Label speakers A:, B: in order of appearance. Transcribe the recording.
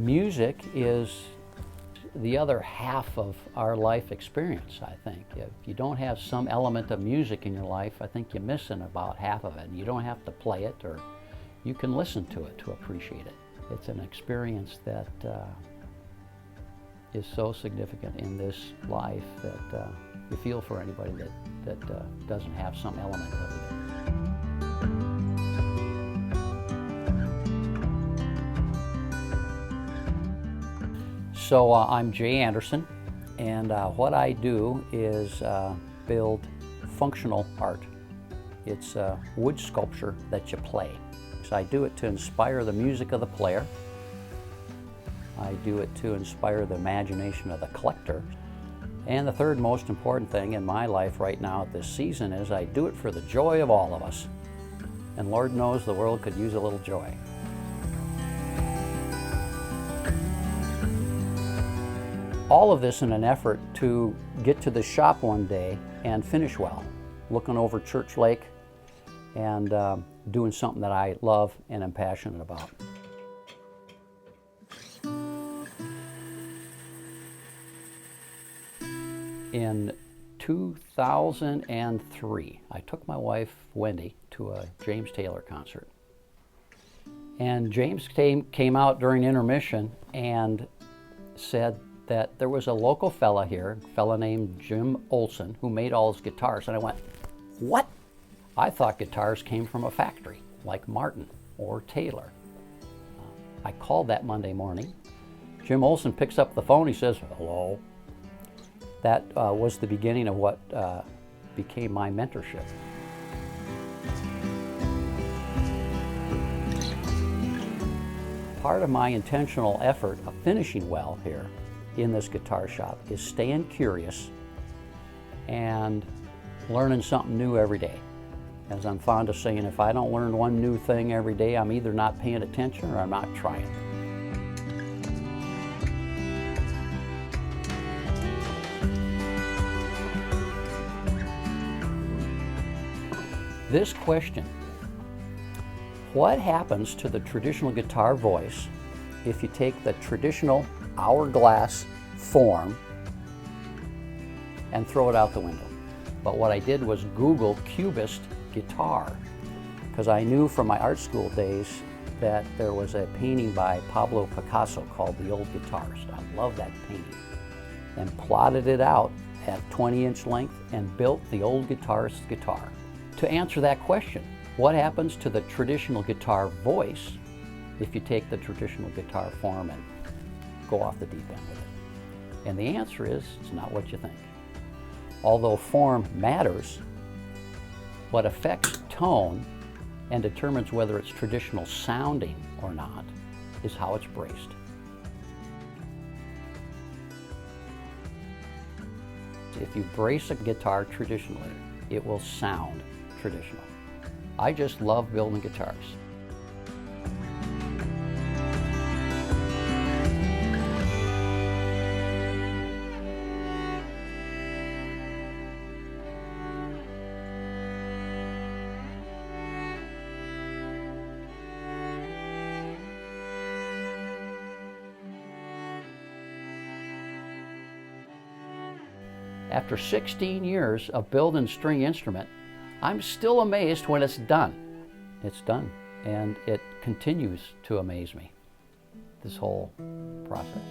A: Music is the other half of our life experience, I think. If you don't have some element of music in your life, I think you're missing about half of it. And you don't have to play it, or you can listen to it to appreciate it. It's an experience that is so significant in this life that you feel for anybody that doesn't have some element of it. So I'm Jay Anderson, and what I do is build functional art. It's wood sculpture that you play. So I do it to inspire the music of the player. I do it to inspire the imagination of the collector. And the third most important thing in my life right now at this season is I do it for the joy of all of us. And Lord knows the world could use a little joy. All of this in an effort to get to the shop one day and finish well, looking over Church Lake and doing something that I love and am passionate about. In 2003, I took my wife, Wendy, to a James Taylor concert. And James came out during intermission and said that there was a local fella here, a fella named Jim Olson, who made all his guitars. And I went, what? I thought guitars came from a factory, like Martin or Taylor. I called that Monday morning. Jim Olson picks up the phone, he says, hello. That was the beginning of what became my mentorship. Part of my intentional effort of finishing well here in this guitar shop is staying curious and learning something new every day. As I'm fond of saying, if I don't learn one new thing every day, I'm either not paying attention or I'm not trying. This question, what happens to the traditional guitar voice if you take the traditional hourglass form and throw it out the window? But what I did was Google Cubist guitar, because I knew from my art school days that there was a painting by Pablo Picasso called The Old Guitars. I love that painting, and plotted it out at 20-inch length and built the old guitarist's guitar. To answer that question, what happens to the traditional guitar voice if you take the traditional guitar form and go off the deep end with it? And the answer is, it's not what you think. Although form matters, what affects tone and determines whether it's traditional sounding or not is how it's braced. If you brace a guitar traditionally, it will sound traditional. I just love building guitars. After 16 years of building string instrument, I'm still amazed when it's done. It's done, and it continues to amaze me, this whole process.